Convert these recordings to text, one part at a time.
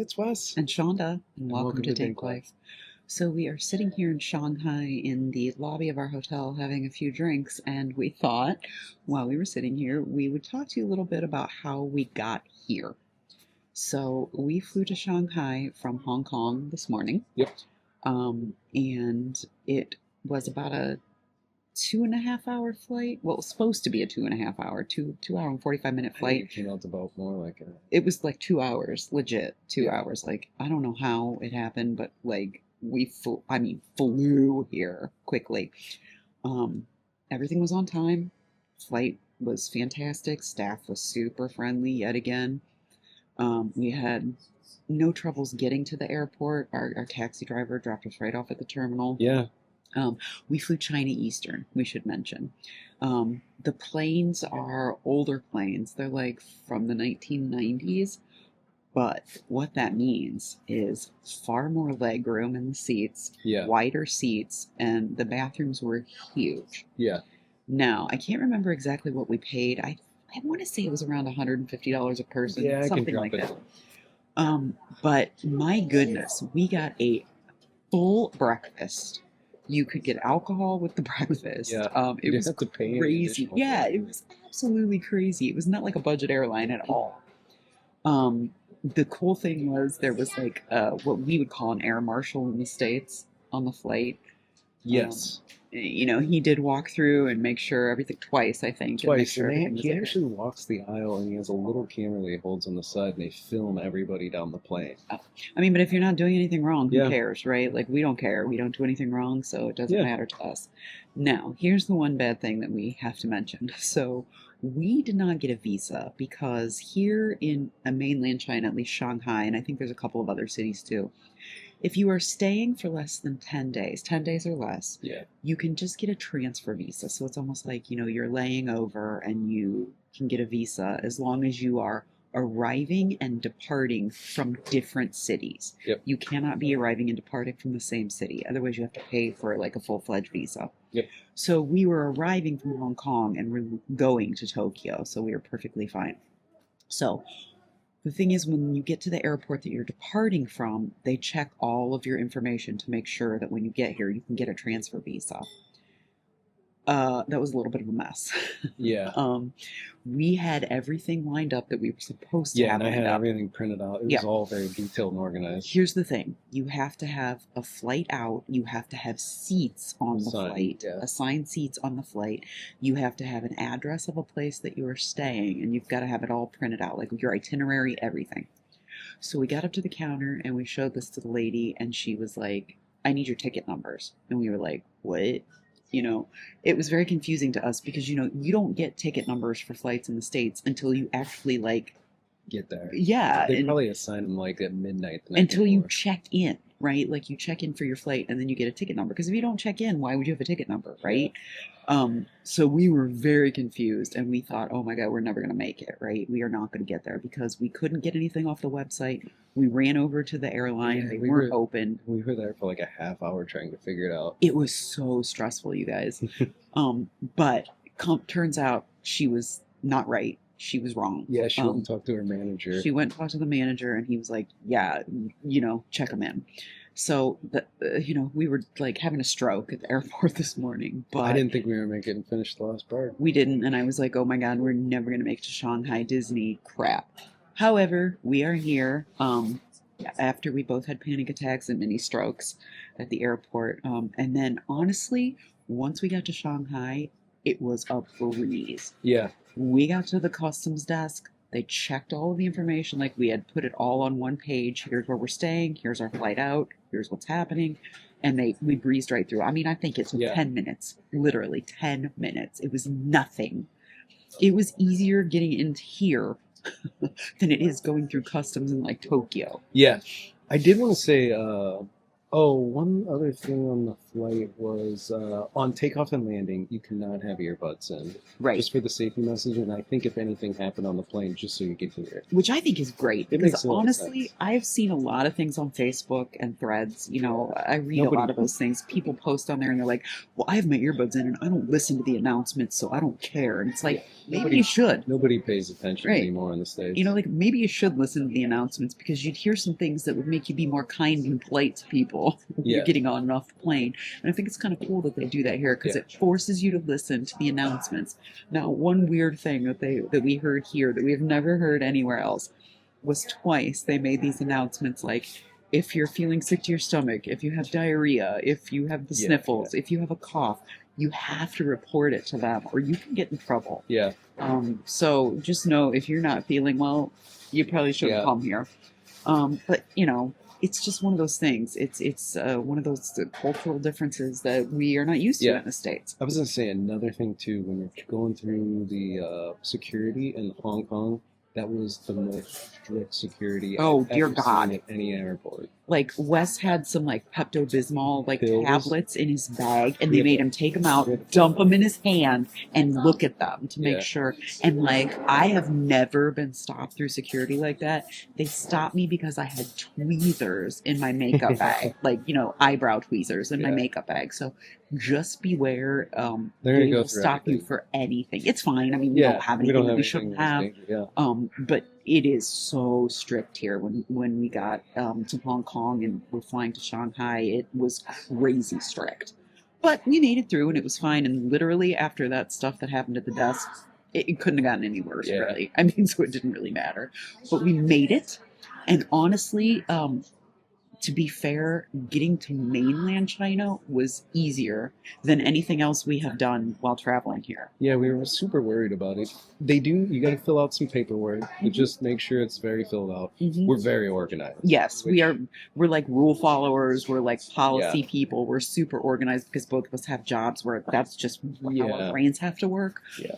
it's Wes. And Chanda, and welcome to DinkLife. DinkLife. So we are sitting here in Shanghai in the lobby of our hotel having a few drinks, and we thought while we were sitting here we would talk to you a little bit about how we got here. So we flew to Shanghai from Hong Kong this morning. Yep. And it was about a 2.5 hour flight. Well, it was supposed to be a 2.5 hour, 2 hour and 45 minute flight. It came out about more like a... It was like 2 hours, legit 2 hours. Like, I don't know how it happened, but like we flew here quickly. Everything was on time. Flight was fantastic. Staff was super friendly yet again. We had no troubles getting to the airport. Our taxi driver dropped us right off at the terminal. Yeah. We flew China Eastern, we should mention. The planes are older planes. They're like from the 1990s. But what that means is far more leg room in the seats, Yeah. wider seats, and the bathrooms were huge. Yeah. Now, I can't remember exactly what we paid. I want to say it was around $150 a person, Yeah, I can something drop like it. that. But my goodness, we got a full breakfast. You could get alcohol with the breakfast. Yeah. It You was didn't have to pay any crazy. additional Yeah, fee. it was absolutely crazy. It was not like a budget airline at all. The cool thing was there was like what we would call an air marshal in the States on the flight. Yes. He did walk through and make sure everything twice, I think. And make Twice. sure And everything was he okay. actually walks the aisle and he has a little camera that he holds on the side and they film everybody down the plane. I mean, but if you're not doing anything wrong, who Yeah. cares, right? Like, we don't care. We don't do anything wrong, so it doesn't Yeah. matter to us. Now, here's the one bad thing that we have to mention. So, we did not get a visa because here in mainland China, at least Shanghai, and I think there's a couple of other cities too, if you are staying for less than 10 days, 10 days or less, Yeah. you can just get a transfer visa. So it's almost like, you're laying over and you can get a visa as long as you are arriving and departing from different cities. Yep. You cannot be arriving and departing from the same city. Otherwise, you have to pay for like a full-fledged visa. Yep. So we were arriving from Hong Kong and we're going to Tokyo. So we were perfectly fine. So the thing is, when you get to the airport that you're departing from, they check all of your information to make sure that when you get here, you can get a transfer visa. That was a little bit of a mess. Yeah. We had everything lined up that we were supposed to Yeah, have and I had lined up. everything printed out. It was Yeah. all very detailed and organized. Here's the thing. You have to have a flight out. You have to have seats on the Assigned, flight. yeah. Assigned seats on the flight. You have to have an address of a place that you are staying, and you've got to have it all printed out, like your itinerary, everything. So we got up to the counter, and we showed this to the lady, and she was like, I need your ticket numbers. And we were like, what? It was very confusing to us because, you don't get ticket numbers for flights in the States until you actually, like, Get there. yeah. They and- probably assign them like at midnight the night until you before. check in, right? Like, you check in for your flight and then you get a ticket number. Because if you don't check in, why would you have a ticket number, right? So we were very confused and we thought, oh my God, we're never going to make it, right? We are not going to get there because we couldn't get anything off the website. We ran over to the airline. Yeah, They we weren't were- open. We were there for like a half hour trying to figure it out. It was so stressful, you guys. But turns out she was not right. She was wrong. Yeah, she went and talked to her manager. She went and talked to the manager, and he was like, yeah, check them in. So, we were like having a stroke at the airport this morning. But I didn't think we were going to make it and finish the last part. we didn't. And I was like, oh my God, we're never going to make it to Shanghai Disney. Crap. However, we are here after we both had panic attacks and mini strokes at the airport. And then, honestly, once we got to Shanghai, it was a breeze. Yeah. We got to the customs desk. They checked all of the information, like we had put it all on one page. Here's where we're staying. Here's our flight out. Here's what's happening. And we breezed right through. I mean, I think it took Yeah. 10 minutes, literally 10 minutes. It was nothing. It was easier getting into here than it is going through customs in like Tokyo. Yeah. I did want to say, one other thing on the flight was on takeoff and landing, you cannot have earbuds in, Right. just for the safety message. And I think if anything happened on the plane, just so you could hear it. Which I think is great It because makes a lot of honestly, sense. I've seen a lot of things on Facebook and threads. You know, I read a lot Nobody- of those things. People post on there and they're like, well, I have my earbuds in and I don't listen to the announcements, so I don't care. And it's like, maybe Nobody- you should. Nobody pays attention Right. anymore in the States. You know, like maybe you should listen to the announcements because you'd hear some things that would make you be more kind and polite to people when Yeah. you're getting on and off the plane. And I think it's kind of cool that they do that here because Yeah. it forces you to listen to the announcements. Now, one weird thing that we heard here that we have never heard anywhere else was twice they made these announcements like, if you're feeling sick to your stomach, if you have diarrhea, if you have the Yeah, sniffles, if you have a cough, you have to report it to them or you can get in trouble. Yeah. So just know if you're not feeling well, you probably shouldn't Yeah. come here. But you know, it's just one of those things. It's one of those cultural differences that we are not used to Yeah. in the States. I was going to say another thing too, when you're going through the security in Hong Kong, that was the most strict security Oh, I've dear ever God. seen at any airport. Like Wes had some like Pepto-Bismol like Pills? tablets in his bag, and they Yeah. made him take them out, Yeah. dump them in his hand, and look at them to make Yeah. sure. And like I have never been stopped through security like that. They stopped me because I had tweezers in my makeup bag, like you know eyebrow tweezers in my Yeah. makeup bag. So just beware. They're gonna They go will through stop you everything. for anything. It's fine. I mean, we Yeah, don't have we anything don't that have we anything shouldn't that's have. dangerous, yeah. But it is so strict here. When we got to Hong Kong and we're flying to Shanghai, it was crazy strict. But we made it through and it was fine. And literally after that stuff that happened at the desk, it couldn't have gotten any worse, Yeah. really. I mean, so it didn't really matter. But we made it. And honestly, to be fair, getting to mainland China was easier than anything else we have done while traveling here. Yeah, we were super worried about it. You got to fill out some paperwork, but just make sure it's very filled out. Mhm. We're very organized. Yes, which- we're like rule followers, we're like policy Yeah. people, we're super organized because both of us have jobs where that's just how Yeah. our brains have to work. Yeah.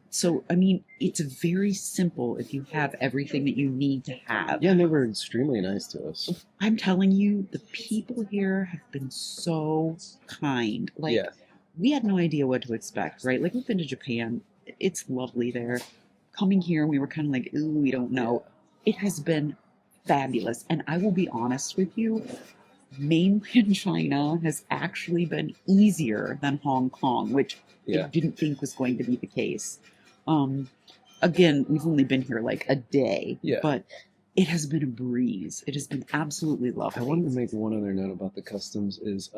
So I mean, it's very simple if you have everything that you need to have. Yeah, and they were extremely nice to us. I'm telling you, the people here have been so kind. Like Yeah. we had no idea what to expect, right? Like we've been to Japan. It's lovely there. Coming here, we were kind of like, ooh, we don't know. It has been fabulous. And I will be honest with you, mainland China has actually been easier than Hong Kong, which Yeah. I didn't think was going to be the case. Again, we've only been here like a day, Yeah. but it has been a breeze. It has been absolutely I lovely. wanted to make one other note about the customs is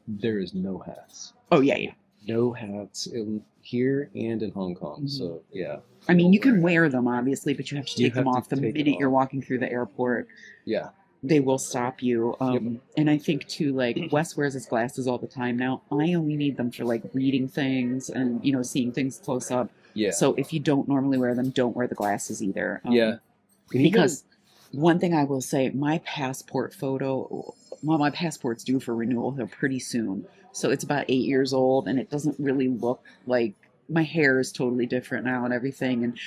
there is no hats. Oh, yeah. No hats in here and in Hong Kong. Mhm. So yeah. I mean, you can Don't wear them, obviously, but you have to You take them have to off the take them minute you're off. walking through the airport. Yeah. They will stop you. Yep. And I think, too, like, Wes wears his glasses all the time now. I only need them for, like, reading things and, you know, seeing things close up. Yeah. So if you don't normally wear them, don't wear the glasses either. Yeah. And even- Because one thing I will say, my passport's due for renewal here pretty soon. So it's about 8 years old and it doesn't really look like my hair is totally different now and everything. And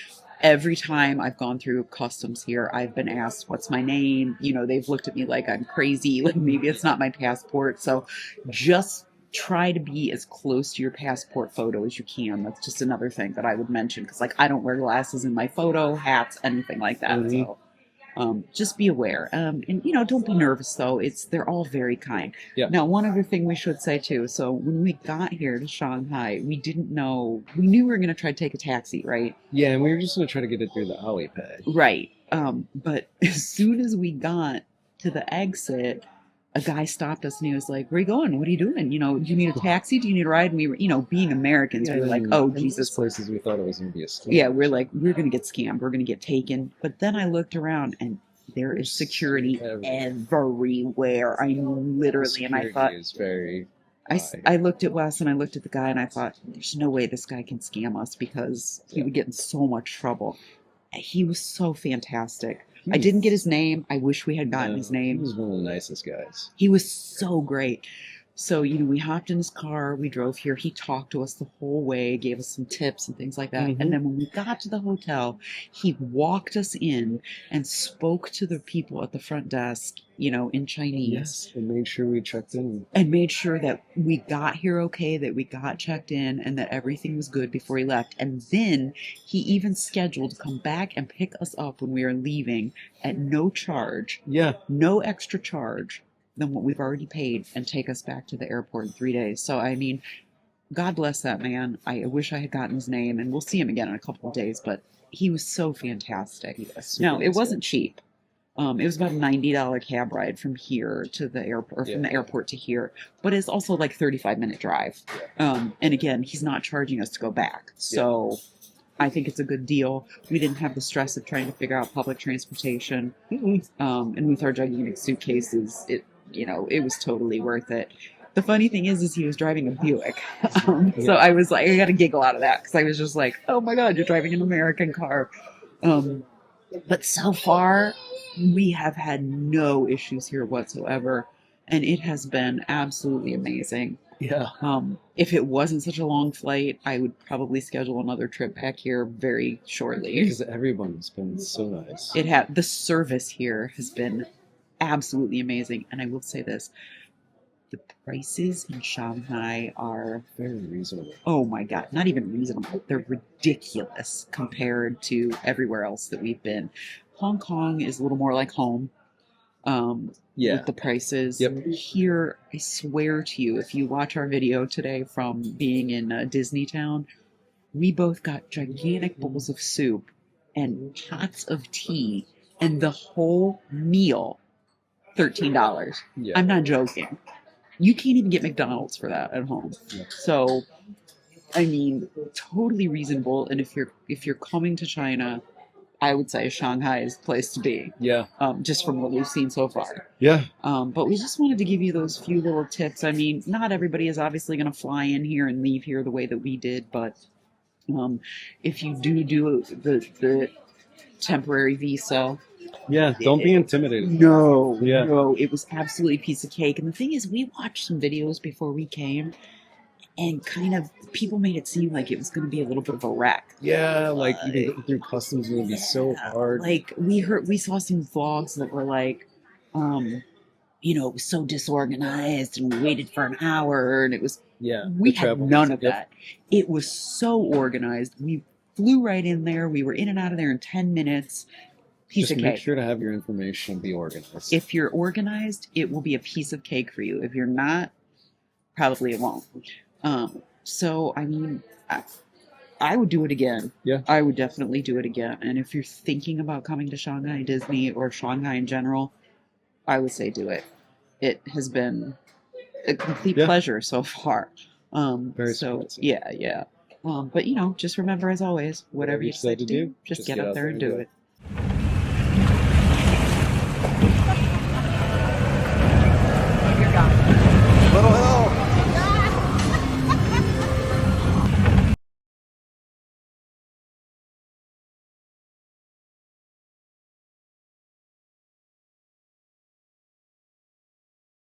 every time I've gone through customs here, I've been asked, what's my name? You know, they've looked at me like I'm crazy, like maybe it's not my passport. So just try to be as close to your passport photo as you can. That's just another thing that I would mention because, like, I don't wear glasses in my photo, hats, anything like that. Mhm. So just be aware. And, you know, don't be nervous, though. They're all very kind. Yeah. Now, one other thing we should say, too. So when we got here to Shanghai, we didn't know. We knew we were going to try to take a taxi, right? Yeah, and we were just gonna try to get it through the Alipay. Right. But as soon as we got to the exit, a guy stopped us and he was like, where are you going? What are you doing? You know, do you need a taxi? Do you need a ride? And we were, you know, being Americans, we were like, oh, in Jesus. most places we thought it was gonna be a scam. Yeah, we're like, we're going to get scammed. We're going to get taken. But then I looked around and there is security everywhere. I mean, literally. And I Security thought, is very I looked at Wes and I looked at the guy and I thought, there's no way this guy can scam us because he would get in so much trouble. He was so fantastic. I didn't get his name. I wish we had gotten his He name. was one of the nicest guys. He was so great. So, you know, we hopped in his car, we drove here. He talked to us the whole way, gave us some tips and things like that. And then when we got to the hotel, he walked us in and spoke to the people at the front desk, you know, in Chinese. Yes, and made sure we checked in. And made sure that we got here okay, that we got checked in, and that everything was good before he left. And then he even scheduled to come back and pick us up when we were leaving at no charge. Yeah. No extra charge than what we've already paid, and take us back to the airport in 3 days. So, I mean, God bless that man. I wish I had gotten his name, and we'll see him again in a couple of days, but he was so fantastic. Yes, Now, it wasn't cheap. It was about a $90 cab ride from here to the airport, or from the airport to here, but it's also like 35-minute drive. And again, he's not charging us to go back. So I think it's a good deal. We didn't have the stress of trying to figure out public transportation. And with our gigantic suitcases, it was totally worth it. The funny thing is he was driving a Buick. So I was like, I got a giggle out of that, because I was just like, oh my God, you're driving an American car. But so far, we have had no issues here whatsoever, and it has been absolutely amazing. Yeah. If it wasn't such a long flight, I would probably schedule another trip back here very shortly. Because everyone's been so nice. The service here has been absolutely amazing, and I will say this: the prices in Shanghai are very reasonable. Oh my God, not even reasonable. They're ridiculous compared to everywhere else that we've been. Hong Kong is a little more like home. With the prices. Here, I swear to you, if you watch our video today from being in Disney Town, we both got gigantic bowls of soup and pots of tea, and the whole meal, $13. I'm not joking. You can't even get McDonald's for that at home. So, I mean, totally reasonable. And if you're coming to China, I would say Shanghai is the place to be. Yeah. Just from what we've seen so far. Yeah. But we just wanted to give you those few little tips. I mean, not everybody is obviously going to fly in here and leave here the way that we did, but if you do the temporary visa. Yeah, don't be intimidated. No, it was absolutely a piece of cake. And the thing is, we watched some videos before we came, and kind of people made it seem like it was going to be a little bit of a wreck. Yeah, like even through customs is going to be so hard. Like we saw some vlogs that were like, it was so disorganized, and we waited for an hour, and it was we had none of that. It was so organized. We flew right in there. We were in and out of there in 10 minutes. Piece of cake. Just make sure to have your information be organized. If you're organized, it will be a piece of cake for you. If you're not, probably it won't. So, I mean, I would do it again. Yeah. I would definitely do it again. And if you're thinking about coming to Shanghai Disney or Shanghai in general, I would say do it. It has been a complete pleasure so far. Very so expensive. Yeah. But just remember, as always, whatever you decide to do, just get out there and do it.